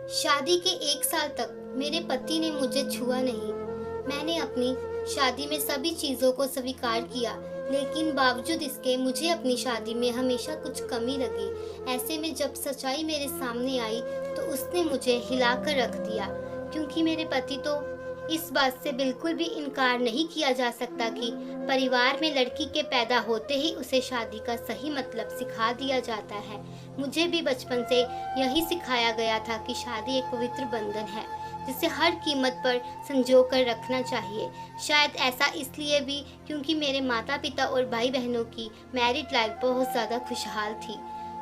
शादी के 1 साल तक मेरे पति ने मुझे छुआ नहीं। मैंने अपनी शादी में सभी चीज़ों को स्वीकार किया, लेकिन बावजूद इसके मुझे अपनी शादी में हमेशा कुछ कमी लगी। ऐसे में जब सच्चाई मेरे सामने आई, तो उसने मुझे हिलाकर रख दिया, क्योंकि मेरे पति तो इस बात से बिल्कुल भी इनकार नहीं किया जा सकता कि परिवार में लड़की के पैदा होते ही उसे शादी का सही मतलब सिखा दिया जाता है। मुझे भी बचपन से यही सिखाया गया था कि शादी एक पवित्र बंधन है, जिसे हर कीमत पर संजो कर रखना चाहिए। शायद ऐसा इसलिए भी क्योंकि मेरे माता पिता और भाई बहनों की मैरिड लाइफ बहुत ज़्यादा खुशहाल थी।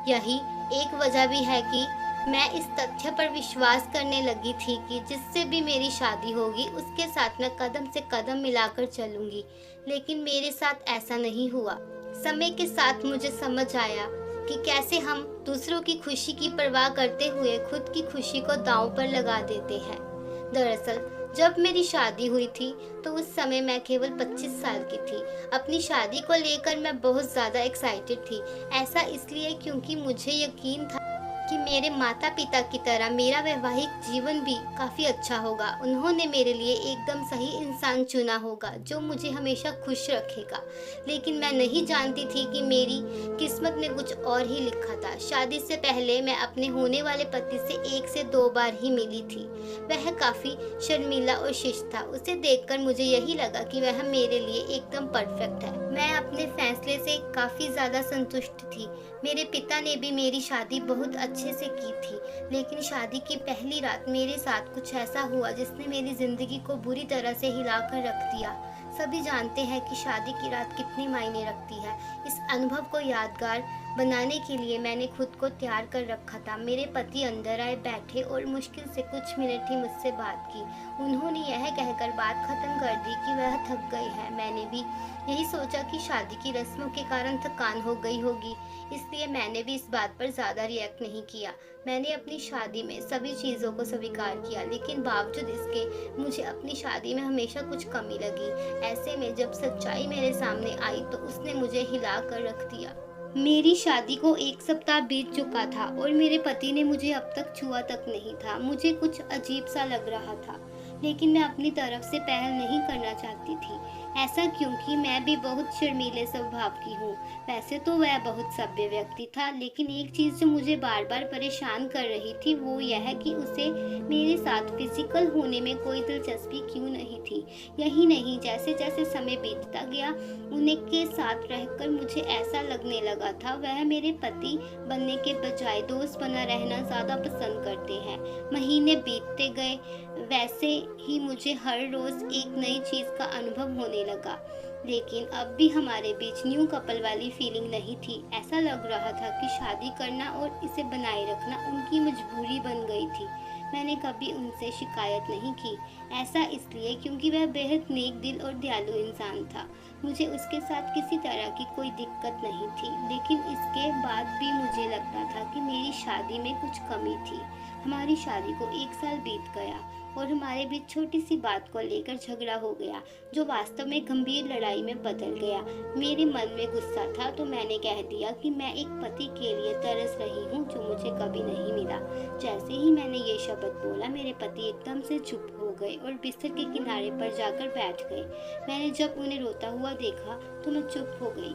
यही एक वजह भी है कि मैं इस तथ्य पर विश्वास करने लगी थी कि जिससे भी मेरी शादी होगी, उसके साथ मैं कदम से कदम मिलाकर चलूंगी। लेकिन मेरे साथ ऐसा नहीं हुआ। समय के साथ मुझे समझ आया कि कैसे हम दूसरों की खुशी की परवाह करते हुए खुद की खुशी को दांव पर लगा देते हैं। दरअसल जब मेरी शादी हुई थी, तो उस समय मैं केवल 25 साल की थी। अपनी शादी को लेकर मैं बहुत ज़्यादा एक्साइटेड थी। ऐसा इसलिए क्योंकि मुझे यकीन था कि मेरे माता पिता की तरह मेरा वैवाहिक जीवन भी काफ़ी अच्छा होगा। उन्होंने मेरे लिए एकदम सही इंसान चुना होगा, जो मुझे हमेशा खुश रखेगा। लेकिन मैं नहीं जानती थी कि मेरी किस्मत में कुछ और ही लिखा था। शादी से पहले मैं अपने होने वाले पति से 1 से 2 बार ही मिली थी। वह काफ़ी शर्मीला और शिष्ट था। उसे देखकर मुझे यही लगा कि वह मेरे लिए एकदम परफेक्ट है। मैं अपने फैसले से काफ़ी ज़्यादा संतुष्ट थी। मेरे पिता ने भी मेरी शादी बहुत अच्छे से की थी, लेकिन शादी की पहली रात मेरे साथ कुछ ऐसा हुआ जिसने मेरी ज़िंदगी को बुरी तरह से हिलाकर रख दिया। सभी जानते हैं कि शादी की रात कितनी मायने रखती है। इस अनुभव को यादगार बनाने के लिए मैंने खुद को तैयार कर रखा था। मेरे पति अंदर आए, बैठे और मुश्किल से कुछ मिनट ही मुझसे बात की। उन्होंने यह कहकर बात खत्म कर दी कि वह थक गए हैं। मैंने भी यही सोचा कि शादी की रस्मों के कारण थकान हो गई होगी, इसलिए मैंने भी इस बात पर ज़्यादा रिएक्ट नहीं किया। मैंने अपनी शादी में सभी चीज़ों को स्वीकार किया, लेकिन बावजूद इसके मुझे अपनी शादी में हमेशा कुछ कमी लगी। ऐसे में जब सच्चाई मेरे सामने आई, तो उसने मुझे हिला कर रख दिया। मेरी शादी को 1 सप्ताह बीत चुका था और मेरे पति ने मुझे अब तक छुआ तक नहीं था। मुझे कुछ अजीब सा लग रहा था, लेकिन मैं अपनी तरफ से पहल नहीं करना चाहती थी। ऐसा क्योंकि मैं भी बहुत शर्मीले स्वभाव की हूँ। वैसे तो वह बहुत सभ्य व्यक्ति था, लेकिन एक चीज़ जो मुझे बार बार परेशान कर रही थी, वो यह कि उसे मेरे साथ फिजिकल होने में कोई दिलचस्पी क्यों नहीं थी। यही नहीं, जैसे जैसे समय बीतता गया, उनके साथ रहकर मुझे ऐसा लगने लगा था वह मेरे पति बनने के बजाय दोस्त बना रहना ज़्यादा पसंद करते हैं। महीने बीतते गए, वैसे ही मुझे हर रोज़ एक नई चीज़ का अनुभव होने लगा। लेकिन अब भी हमारे बीच न्यू कपल वाली फीलिंग नहीं थी। ऐसा लग रहा था कि शादी करना और इसे बनाए रखना उनकी मजबूरी बन गई थी। मैंने कभी उनसे शिकायत नहीं की। ऐसा इसलिए क्योंकि वह बेहद नेक दिल और दयालु इंसान था। मुझे उसके साथ किसी तरह की कोई दिक्कत नहीं थी, लेकिन इसके बाद भी मुझे लगता था कि मेरी शादी में कुछ कमी थी। हमारी शादी को 1 साल बीत गया और हमारे बीच छोटी सी बात को लेकर झगड़ा हो गया, जो वास्तव में गंभीर लड़ाई में बदल गया। मेरे मन में गुस्सा था, तो मैंने कह दिया कि मैं एक पति के लिए तरस रही हूँ जो मुझे कभी नहीं मिला। जैसे ही मैंने ये शब्द बोला, मेरे पति एकदम से चुप हो गए और बिस्तर के किनारे पर जाकर बैठ गए। मैंने जब उन्हें रोता हुआ देखा, तो मैं चुप हो गई।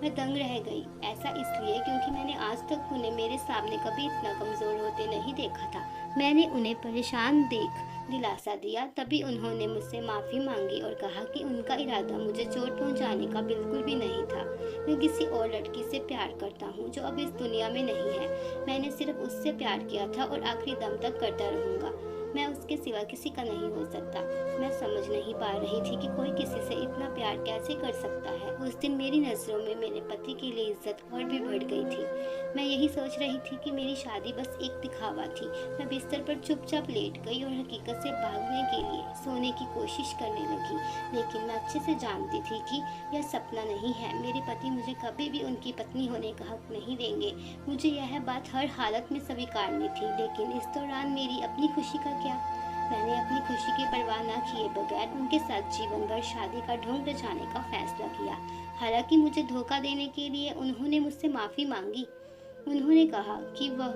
मैं दंग रह गई। ऐसा इसलिए क्योंकि मैंने आज तक उन्हें मेरे सामने कभी इतना कमज़ोर होते नहीं देखा था। मैंने उन्हें परेशान देख दिलासा दिया। तभी उन्होंने मुझसे माफ़ी मांगी और कहा कि उनका इरादा मुझे चोट पहुंचाने का बिल्कुल भी नहीं था। मैं किसी और लड़की से प्यार करता हूं जो अब इस दुनिया में नहीं है। मैंने सिर्फ उससे प्यार किया था और आखिरी दम तक करता रहूँगा। मैं उसके सिवा किसी का नहीं हो सकता। मैं समझ नहीं पा रही थी कि कोई किसी से इतना प्यार कैसे कर सकता है। उस दिन मेरी नज़रों में मेरे पति के लिए इज्जत और भी बढ़ गई थी। मैं यही सोच रही थी कि मेरी शादी बस एक दिखावा थी। मैं बिस्तर पर चुपचाप लेट गई और हकीकत से भागने के लिए सोने की कोशिश करने लगी। लेकिन मैं अच्छे से जानती थी कि यह सपना नहीं है। मेरे पति मुझे कभी भी उनकी पत्नी होने का हक नहीं देंगे। मुझे यह बात हर हालत में स्वीकारनी थी। लेकिन इस दौरान मेरी अपनी खुशी का क्या? मैंने अपनी खुशी की परवाह न किए बगैर उनके साथ जीवन भर शादी का ढोंग रचाने का फैसला किया। हालांकि मुझे धोखा देने के लिए उन्होंने मुझसे माफ़ी मांगी। उन्होंने कहा कि वह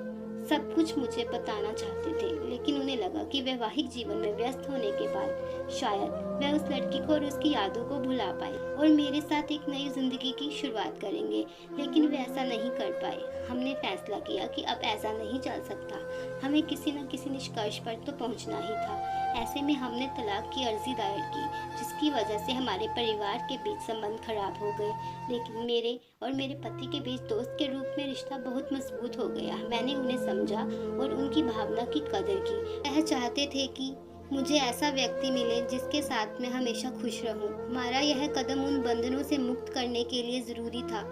सब कुछ मुझे बताना चाहते थे, लेकिन उन्हें लगा कि वैवाहिक जीवन में व्यस्त होने के बाद शायद वह उस लड़की को और उसकी यादों को भुला पाए और मेरे साथ एक नई जिंदगी की शुरुआत करेंगे। लेकिन वे ऐसा नहीं कर पाए। हमने फैसला किया कि अब ऐसा नहीं चल सकता, हमें किसी न किसी निष्कर्ष पर तो पहुंचना ही था। ऐसे में हमने तलाक की अर्जी दायर की, जिसकी वजह से हमारे परिवार के बीच संबंध खराब हो गए। लेकिन मेरे और मेरे पति के बीच दोस्त के रूप में रिश्ता बहुत मजबूत हो गया। मैंने उन्हें समझा और उनकी भावना की कदर की। वह चाहते थे कि मुझे ऐसा व्यक्ति मिले जिसके साथ मैं हमेशा खुश रहूं। हमारा यह कदम उन बंधनों से मुक्त करने के लिए ज़रूरी था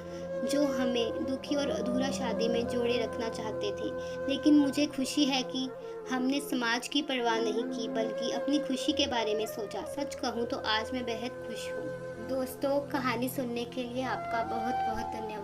जो हमें दुखी और अधूरा शादी में जोड़े रखना चाहते थे। लेकिन मुझे खुशी है कि हमने समाज की परवाह नहीं की, बल्कि अपनी खुशी के बारे में सोचा। सच कहूँ तो आज मैं बेहद खुश हूँ। दोस्तों, कहानी सुनने के लिए आपका बहुत बहुत धन्यवाद।